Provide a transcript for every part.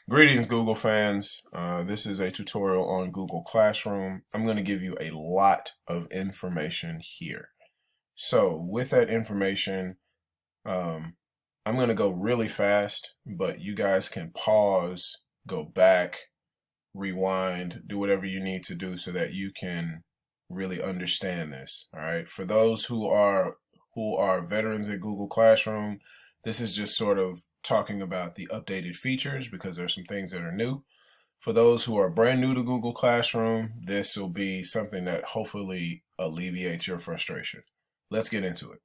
Greetings, Google fans. This is a tutorial on Google Classroom. I'm going to give you a lot of information here. So with that information, um, I'm going to go really fast, but you guys can pause, go back, rewind, do whatever you need to do so that you can really understand this. All right. For those who are veterans at Google Classroom, this is just sort of talking about the updated features because there's some things that are new. For those who are brand new to Google Classroom, this will be something that hopefully alleviates your frustration. Let's get into it.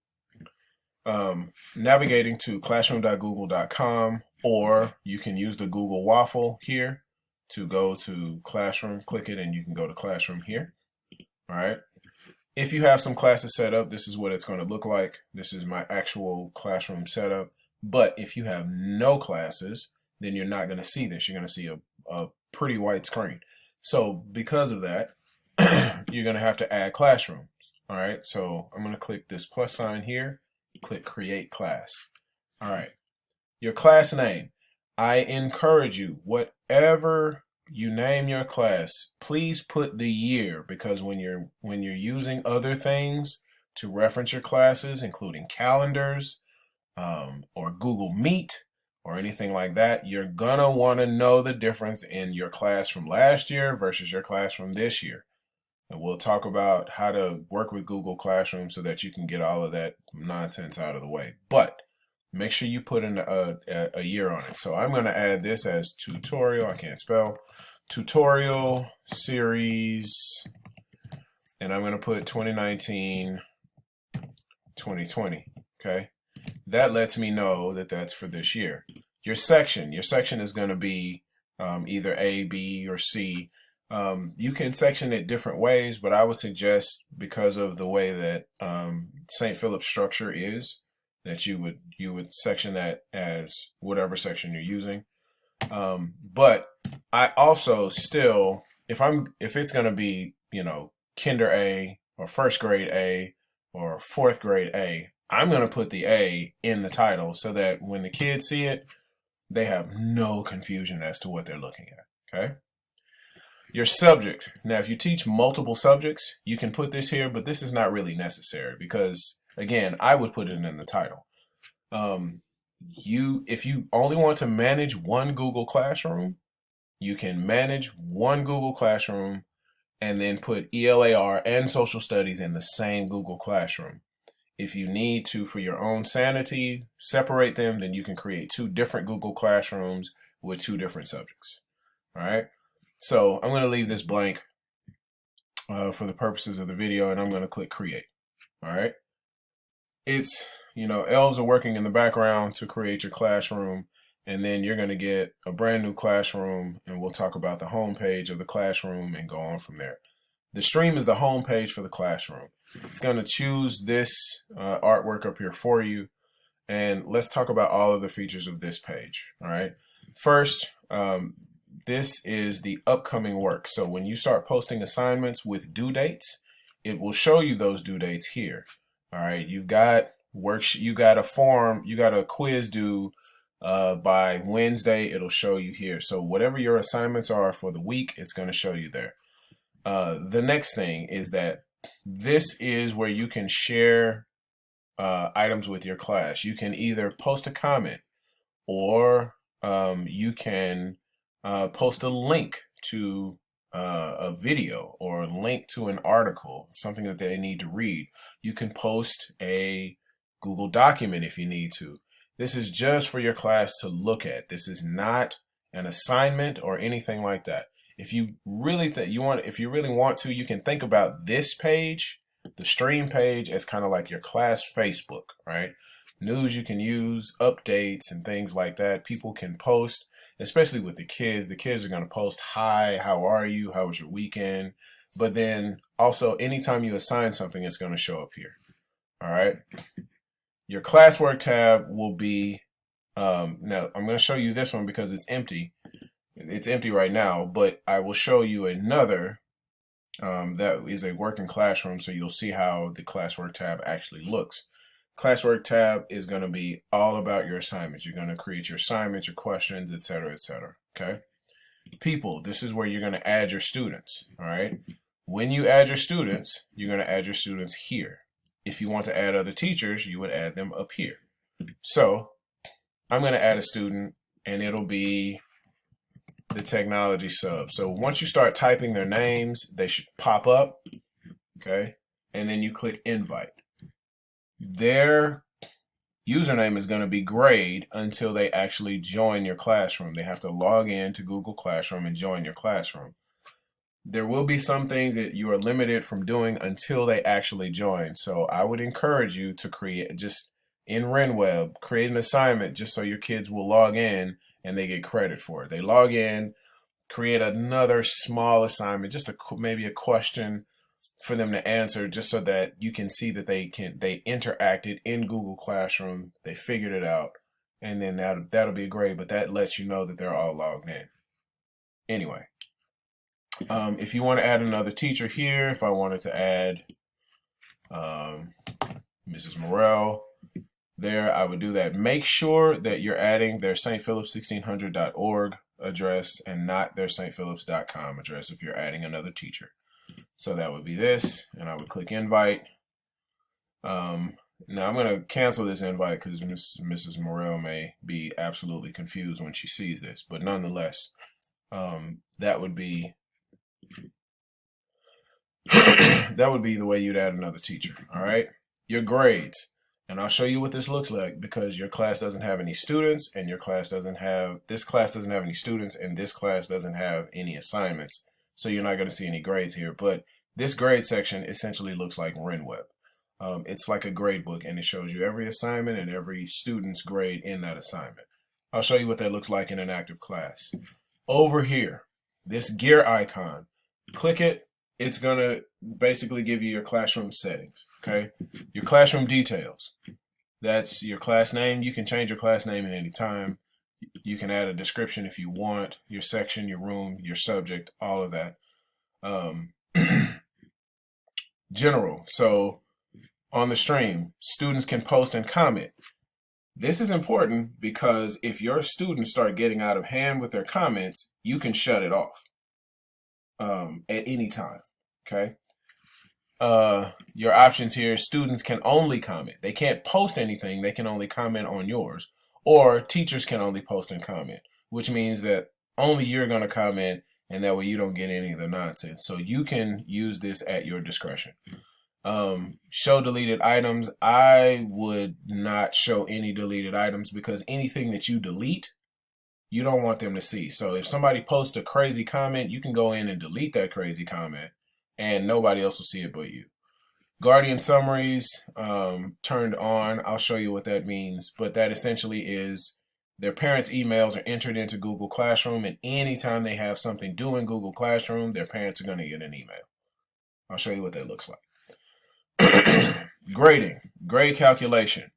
Navigating to classroom.google.com, or you can use the Google waffle here to go to Classroom. Click it and you can go to Classroom here. All right. If you have some classes set up, this is what it's going to look like. This is my actual classroom setup. But if you have no classes, then you're not going to see this. You're going to see a pretty white screen. So because of that, you're going to have to add classrooms. All right. So I'm going to click this plus sign here, click create class. All right. Your class name. I encourage you, whatever you name your class, please put the year, because when you're using other things to reference your classes, including calendars or Google Meet or anything like that, you're gonna want to know the difference in your class from last year versus your class from this year. And we'll talk about how to work with Google Classroom so that you can get all of that nonsense out of the way. But make sure you put in a year on it. So I'm going to add this as tutorial. I can't spell. Tutorial series. And I'm going to put 2019, 2020. Okay. That lets me know that that's for this year. Your section is going to be either A, B, or C. You can section it different ways, but I would suggest, because of the way that St. Philip's structure is, that you would section that as whatever section you're using. But I also still, if it's going to be, kinder A or first grade A or fourth grade A, I'm going to put the A in the title so that when the kids see it, they have no confusion as to what they're looking at. Okay. Your subject. Now, if you teach multiple subjects, you can put this here, but this is not really necessary because, again, I would put it in the title. If you only want to manage one Google Classroom, you can manage one Google Classroom and then put ELAR and social studies in the same Google Classroom. If you need to, for your own sanity, separate them, then you can create two different Google Classrooms with two different subjects. All right. So I'm going to leave this blank for the purposes of the video, and I'm going to click create. All right. It's, elves are working in the background to create your classroom, and then you're going to get a brand new classroom, and we'll talk about the home page of the classroom and go on from there. The stream is the home page for the classroom. It's going to choose this artwork up here for you, and let's talk about all of the features of this page. All right. First, this is the upcoming work. So when you start posting assignments with due dates, it will show you those due dates here. All right. You've got you got a form, you got a quiz due by Wednesday. It'll show you here. So whatever your assignments are for the week, it's going to show you there. The next thing is that this is where you can share items with your class. You can either post a comment, or you can post a link to a video or a link to an article, something that they need to read. You can post a Google document if you need to. This is just for your class to look at. This is not an assignment or anything like that. If you really want to, you can think about this page, the stream page, as kind of like your class Facebook, right? News you can use, updates and things like that. People can post, especially with the kids. The kids are going to post, hi, how are you? How was your weekend? But then also anytime you assign something, it's going to show up here. All right. Your classwork tab will be, now I'm going to show you this one because it's empty. It's empty right now, but I will show you another that is a working classroom, so you'll see how the classwork tab actually looks. Classwork tab is going to be all about your assignments. You're going to create your assignments, your questions, etc., etc. Okay. People, this is where you're going to add your students. All right. When you add your students, you're going to add your students here. If you want to add other teachers, you would add them up here. So I'm going to add a student, and it'll be the technology sub. So once you start typing their names, they should pop up. Okay. And then you click invite. Their username is going to be grade until they actually join your classroom. They have to log in to Google Classroom and join your classroom. There will be some things that you are limited from doing until they actually join. So I would encourage you to create, just in RenWeb, create an assignment just so your kids will log in and they get credit for it. They log in, create another small assignment, just maybe a question for them to answer, just so that you can see that they interacted in Google Classroom, they figured it out, and then that'll be great. But that lets you know that they're all logged in. Anyway, if you want to add another teacher here, if I wanted to add Mrs. Morel there, I would do that. Make sure that you're adding their stphillips1600.org address and not their stphillips.com address if you're adding another teacher. So that would be this, and I would click invite. Now I'm going to cancel this invite because Mrs. Morel may be absolutely confused when she sees this, but nonetheless, that would be that would be the way you'd add another teacher. All right, your grades, and I'll show you what this looks like, because your class doesn't have any students, and this class doesn't have any students, and this class doesn't have any assignments. So you're not going to see any grades here, but this grade section essentially looks like RenWeb. It's like a grade book, and it shows you every assignment and every student's grade in that assignment. I'll show you what that looks like in an active class. Over here, this gear icon, click it. It's going to basically give you your classroom settings, okay? Your classroom details. That's your class name. You can change your class name at any time. You can add a description if you want, your section, your room, your subject, all of that. General. So on the stream, students can post and comment. This is important because if your students start getting out of hand with their comments, you can shut it off at any time. Okay. Your options here, students can only comment. They can't post anything. They can only comment on yours. Or teachers can only post and comment, which means that only you're going to comment, and that way you don't get any of the nonsense. So you can use this at your discretion. Show deleted items. I would not show any deleted items, because anything that you delete, you don't want them to see. So if somebody posts a crazy comment, you can go in and delete that crazy comment, and nobody else will see it but you. Guardian summaries turned on. I'll show you what that means, but that essentially is their parents' emails are entered into Google Classroom, and anytime they have something due in Google Classroom, their parents are going to get an email. I'll show you what that looks like. Grading, grade calculation,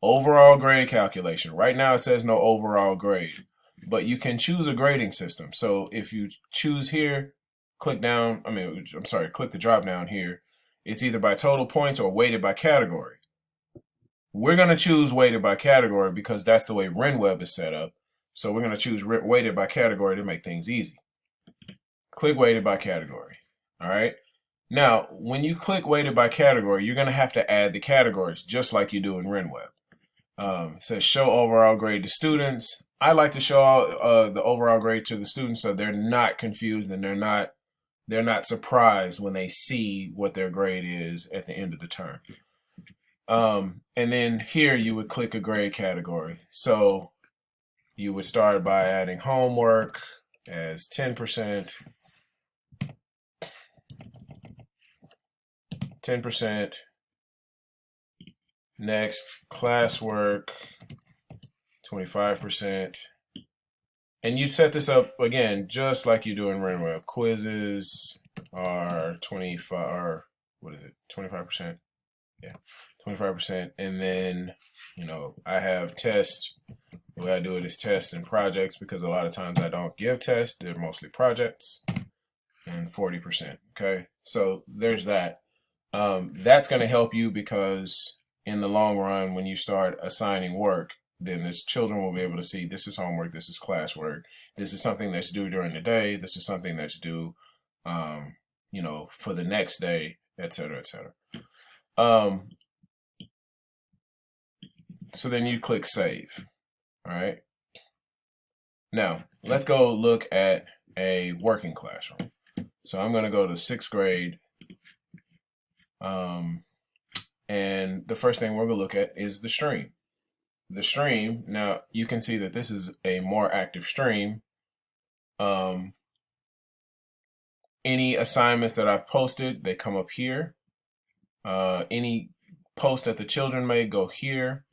overall grade calculation. Right now it says no overall grade, but you can choose a grading system. So if you choose here, click the drop down here. It's either by total points or weighted by category. We're going to choose weighted by category because that's the way RenWeb is set up. So we're going to choose weighted by category to make things easy. Click weighted by category. All right. Now, when you click weighted by category, you're going to have to add the categories just like you do in RenWeb. It says show overall grade to students. I like to show the overall grade to the students so they're not confused and they're not surprised when they see what their grade is at the end of the term. And then here you would click a grade category. So you would start by adding homework as 10%, 10%, next classwork, 25%. And you set this up again, just like you do in RenWeb. Quizzes are 25%? Yeah, 25%. And then, I have test. The way I do it is test and projects, because a lot of times I don't give tests. They're mostly projects. And 40%. Okay, so there's that. That's going to help you because in the long run, when you start assigning work, then the children will be able to see this is homework, this is classwork, this is something that's due during the day, this is something that's due, for the next day, etc., etc. So then you click save. All right. Now let's go look at a working classroom. So I'm going to go to 6th grade. And the first thing we're going to look at is the stream. The stream, now you can see that this is a more active stream. Any assignments that I've posted, they come up here. Any post that the children made go here.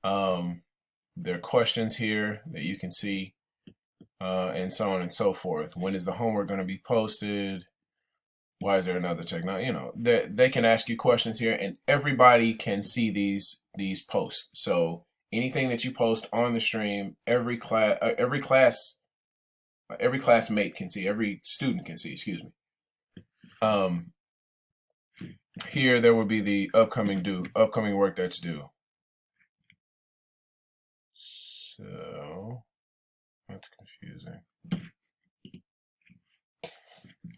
There are questions here that you can see, and so on and so forth. When is the homework going to be posted? Why is there another check? Now, they can ask you questions here, and everybody can see these posts. So anything that you post on the stream, every classmate can see, every student can see, excuse me. Here there will be the upcoming work that's due. So that's confusing.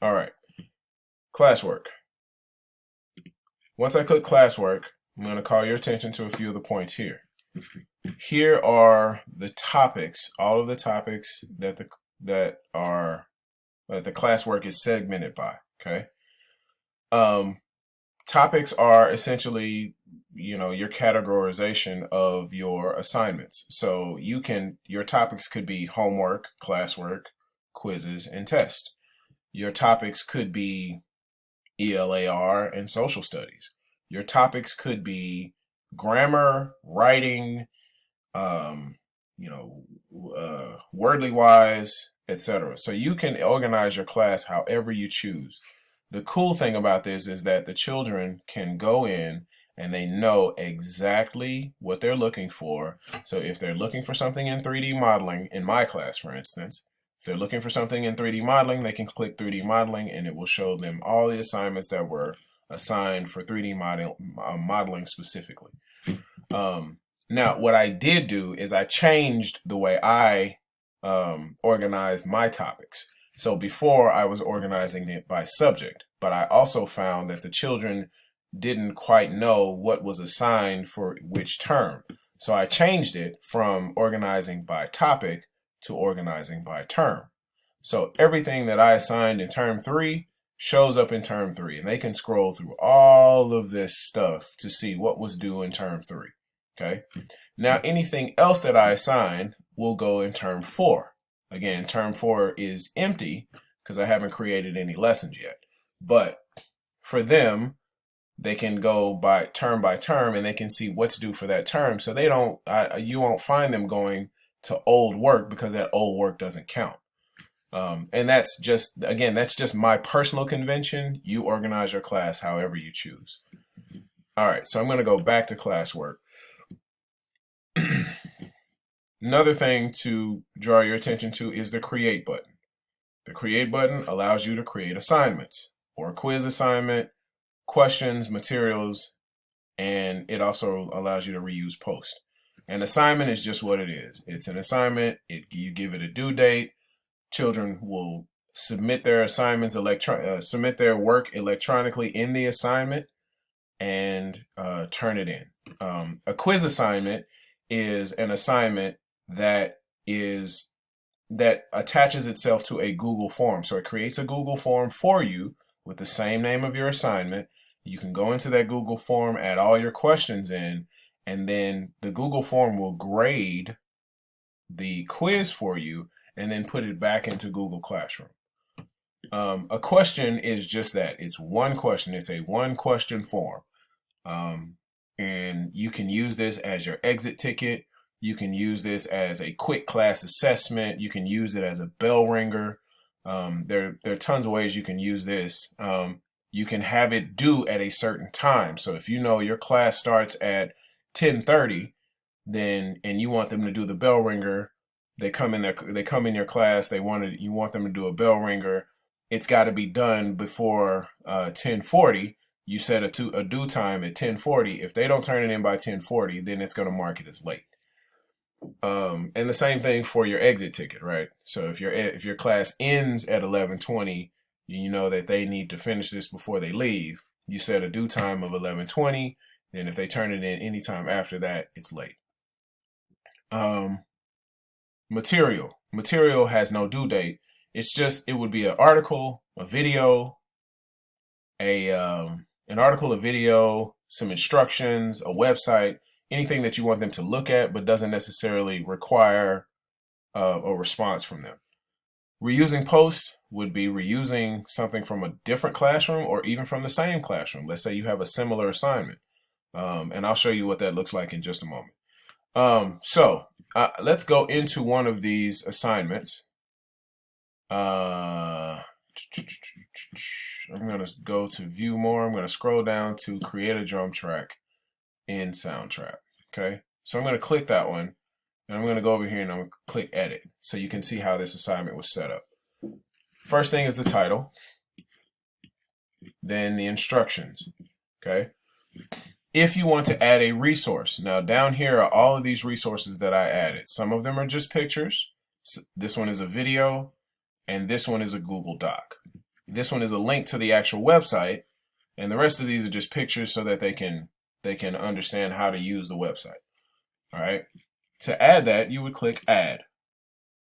All right, classwork. Once I click classwork, I'm going to call your attention to a few of the points here. Here are the topics, all of the topics that the classwork is segmented by. Okay. Topics are essentially, your categorization of your assignments. So your topics could be homework, classwork, quizzes, and tests. Your topics could be ELAR and social studies. Your topics could be grammar, writing, wordly wise, etc. So you can organize your class however you choose. The cool thing about this is that the children can go in and they know exactly what they're looking for. So if they're looking for something in 3D modeling, in my class, for instance, if they're looking for something in 3D modeling, they can click 3D modeling and it will show them all the assignments that were assigned for 3D modeling specifically. Now, what I did do is I changed the way I organized my topics. So before I was organizing it by subject, but I also found that the children didn't quite know what was assigned for which term. So I changed it from organizing by topic to organizing by term. So everything that I assigned in term 3 shows up in term 3, and they can scroll through all of this stuff to see what was due in term 3. Okay. Now anything else that I assign will go in term 4. Again, term 4 is empty because I haven't created any lessons yet. But for them, they can go by term and they can see what's due for that term. So you won't find them going to old work because that old work doesn't count. And that's just my personal convention. You organize your class however you choose. All right, so I'm going to go back to classwork. Another thing to draw your attention to is the create button. The create button allows you to create assignments or a quiz assignment, questions, materials, and it also allows you to reuse posts. An assignment is just what it is. It's an assignment. You give it a due date. Children will submit their assignments, submit their work electronically in the assignment and turn it in. A quiz assignment is an assignment that attaches itself to a Google form. So it creates a Google form for you with the same name of your assignment. You can go into that Google form, add all your questions in, and then the Google form will grade the quiz for you and then put it back into Google Classroom. A question is just that. It's one question. It's a one question form. And you can use this as your exit ticket. You can use this as a quick class assessment. You can use it as a bell ringer. There are tons of ways you can use this. You can have it due at a certain time. So if you know your class starts at 10:30, and you want them to do the bell ringer, they come in your class. You want them to do a bell ringer. It's got to be done before 10:40. you set a due time at 10:40. If they don't turn it in by 10:40, then it's going to mark it as late. And the same thing for your exit ticket, right? So if your class ends at 11:20, you know that they need to finish this before they leave. You set a due time of 11:20. Then if they turn it in anytime after that, it's late. Material has no due date. It would be an article, a video, an article, a video, some instructions, a website, anything that you want them to look at, but doesn't necessarily require a response from them. Reusing post would be reusing something from a different classroom or even from the same classroom. Let's say you have a similar assignment. And I'll show you what that looks like in just a moment. So let's go into one of these assignments. I'm going to go to view more. I'm going to scroll down to create a drum track in Soundtrap. Okay, so I'm going to click that one, and I'm going to go over here and I'm going to click edit so you can see how this assignment was set up. First thing is the title, then the instructions. Okay, if you want to add a resource, now down here are all of these resources that I added. Some of them are just pictures. This one is a video, and this one is a Google Doc. This one is a link to the actual website, and the rest of these are just pictures so that they can understand how to use the website. All right. To add that, you would click add.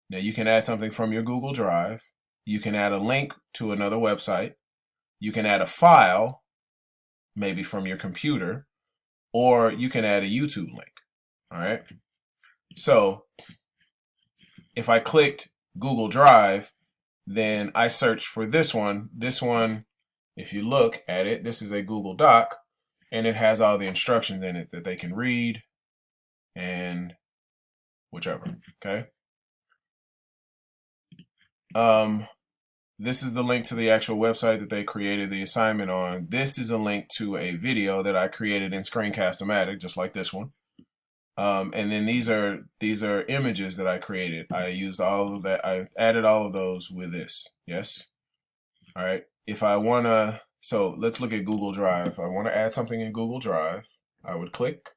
Now you can add something from your Google Drive. You can add a link to another website. You can add a file, maybe from your computer, or you can add a YouTube link. All right. So if I clicked Google Drive, then I search for this one. This one, if you look at it, this is a Google Doc, and it has all the instructions in it that they can read and whichever. Okay. This is the link to the actual website that they created the assignment on. This is a link to a video that I created in Screencast-O-Matic, just like this one. And then these are images that I created. I used all of that. I added all of those with this. Yes. All right. If I want to, so let's look at Google Drive. If I want to add something in Google Drive, I would click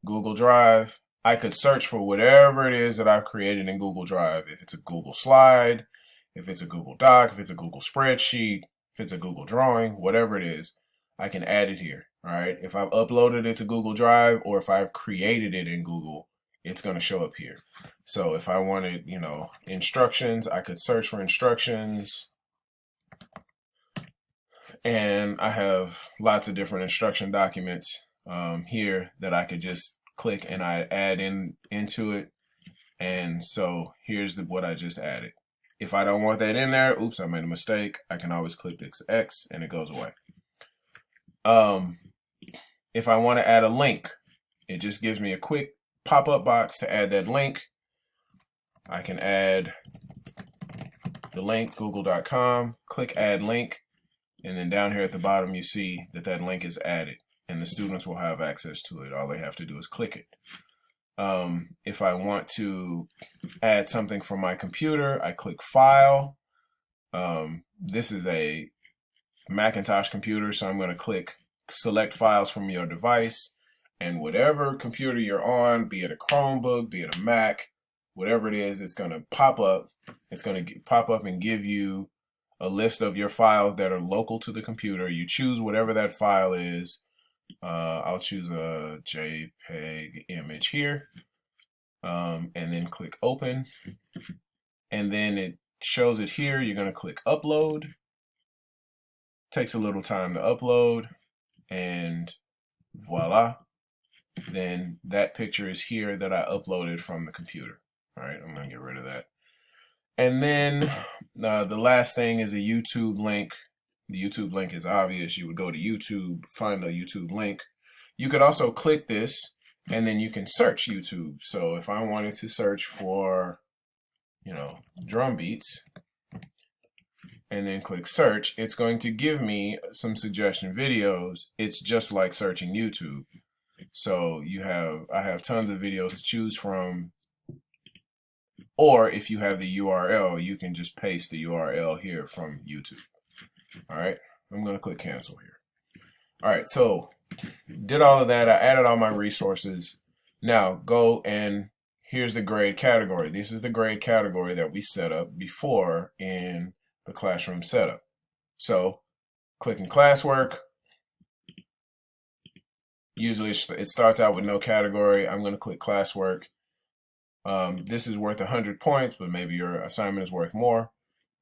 Google Drive. I could search for whatever it is that I've created in Google Drive. If it's a Google slide, if it's a Google Doc, if it's a Google spreadsheet, if it's a Google drawing, whatever it is, I can add it here. All right. If I've uploaded it to Google Drive or if I've created it in Google, it's going to show up here. So if I wanted, instructions, I could search for instructions. And I have lots of different instruction documents here that I could just click and I add into it. And so here's what I just added. If I don't want that in there, oops, I made a mistake. I can always click this X and it goes away. If I want to add a link, it just gives me a quick pop-up box to add that link. I can add the link, google.com, click add link, and then down here at the bottom you see that that link is added and the students will have access to it. All they have to do is click it. If I want to add something from my computer, I click file. This is a Macintosh computer, so I'm going to click select files from your device, and whatever computer you're on, be it a Chromebook, be it a Mac, whatever it is, it's going to pop up. It's going to pop up and give you a list of your files that are local to the computer. You choose whatever that file is. I'll choose a JPEG image here, and then click open, and then it shows it here. You're going to click upload. Takes a little time to upload, and voila, then that picture is here that I uploaded from the computer. All right, I'm going to get rid of that. And then the last thing is a YouTube link. The YouTube link is obvious. You would go to YouTube, find a YouTube link. You could also click this and then you can search YouTube. So if I wanted to search for, drum beats and then click search, it's going to give me some suggestion videos. It's just like searching YouTube. So I have tons of videos to choose from. Or if you have the URL, you can just paste the URL here from YouTube. All right, I'm going to click cancel here. All right, so did all of that. I added all my resources. Now go and here's the grade category. This is the grade category that we set up before in the classroom setup. So clicking classwork. Usually it starts out with no category. I'm going to click classwork. This is worth 100 points, but maybe your assignment is worth more.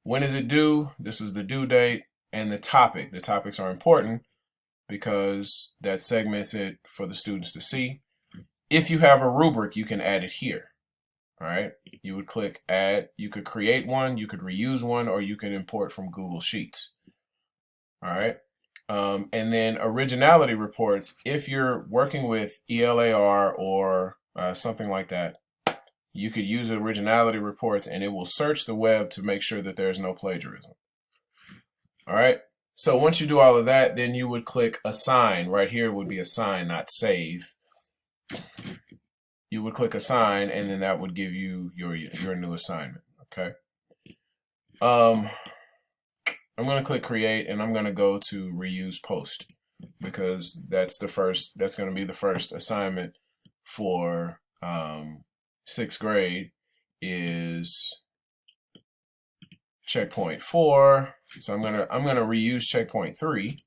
When is it due? This was the due date and the topic. The topics are important because that segments it for the students to see. If you have a rubric, you can add it here. All right. You would click add. You could create one, you could reuse one, or you can import from Google Sheets. All right. And then originality reports. If you're working with ELAR or something like that, you could use originality reports and it will search the web to make sure that there's no plagiarism. All right. So once you do all of that, then you would click assign. Right here would be assign, not save. You would click assign, and then that would give you your new assignment. Okay. I'm going to click create, and I'm going to go to reuse post because that's going to be the first assignment for 6th grade is checkpoint 4. So I'm gonna reuse checkpoint 3.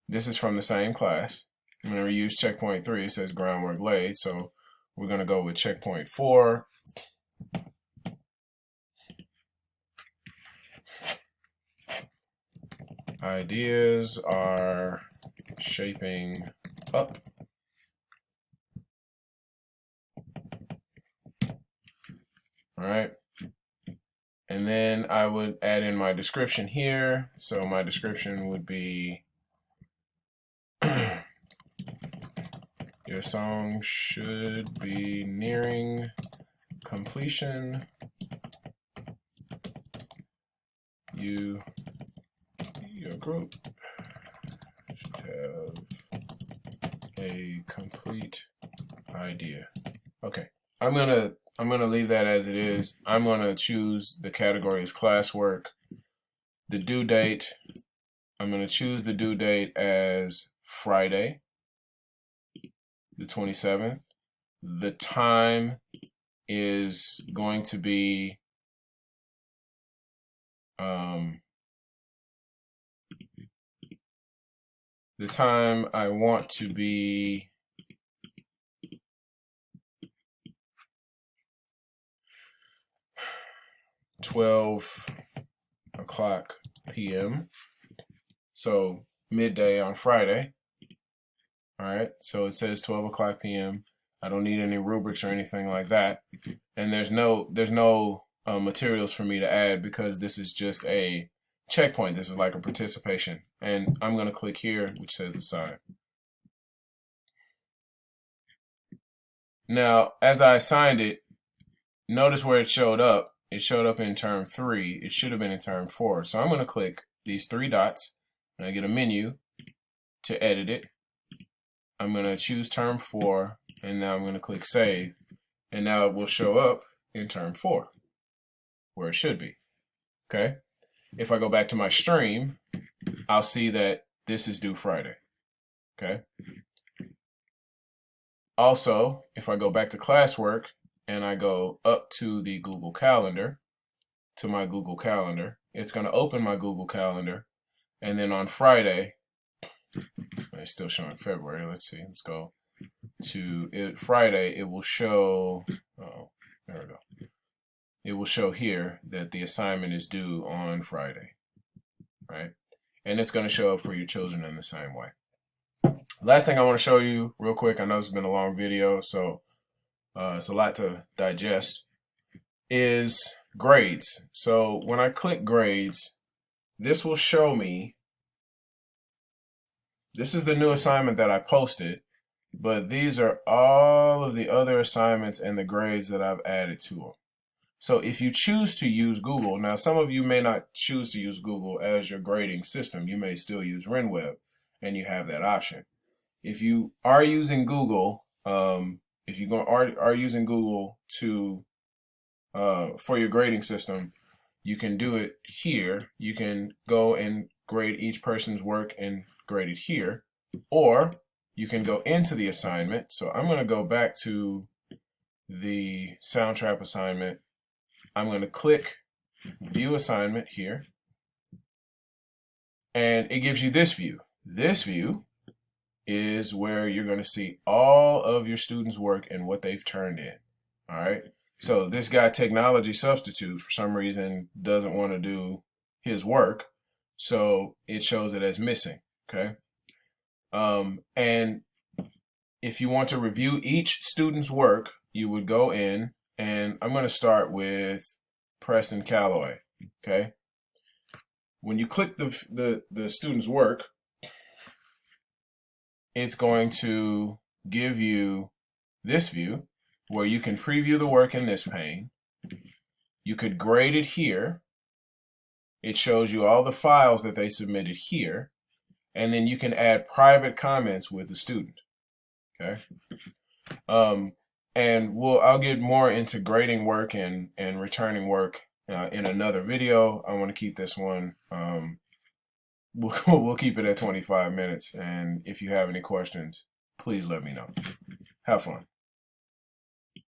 This is from the same class. I'm gonna reuse checkpoint 3. It says groundwork laid, so we're gonna go with checkpoint 4. Ideas are shaping up. All right. And then I would add in my description here. So my description would be your song should be nearing completion. Your group should have a complete idea. Okay. I'm gonna leave that as it is. I'm gonna choose the category as classwork. The due date, I'm gonna choose the due date as Friday, the 27th. The time is going to be the time I want to be 12 o'clock p.m. So midday on Friday. All right, so it says 12 o'clock p.m. I don't need any rubrics or anything like that. And there's no materials for me to add because this is just a checkpoint. This is like a participation. And I'm going to click here, which says assign. Now, as I assigned it, notice where it showed up. It showed up in term 3. It should have been in term 4. So I'm going to click these 3 dots and I get a menu to edit it. I'm going to choose term 4 and now I'm going to click save. And now it will show up in term 4 where it should be. Okay. If I go back to my stream, I'll see that this is due Friday. Okay. Also, if I go back to classwork and I go up to the Google Calendar, to my Google Calendar, it's going to open my Google Calendar. And then on Friday, it's still showing February. Let's see. Let's go to it. Friday, it will show, oh, there we go. It will show here that the assignment is due on Friday, right? And it's going to show up for your children in the same way. Last thing I want to show you real quick, I know it's been a long video, so it's a lot to digest, is grades. So when I click grades, this will show me, this is the new assignment that I posted, but these are all of the other assignments and the grades that I've added to them. So if you choose to use Google, now some of you may not choose to use Google as your grading system. You may still use RenWeb, and you have that option. If you are using Google, if you are using Google to for your grading system, you can do it here. You can go and grade each person's work and grade it here, or you can go into the assignment. So I'm going to go back to the Soundtrap assignment. I'm going to click View Assignment here, and it gives you this view. This view is where you're going to see all of your students' work and what they've turned in. All right. So this guy, Technology Substitute, for some reason doesn't want to do his work, so it shows it as missing. Okay. And if you want to review each student's work, you would go in, and I'm going to start with Preston Calloway. Okay. When you click the student's work, it's going to give you this view where you can preview the work in this pane. You could grade it here. It shows you all the files that they submitted here. And then you can add private comments with the student. Okay. And I'll get more into grading work and returning work in another video. I want to keep this one, we'll keep it at 25 minutes. And if you have any questions, please let me know. Have fun.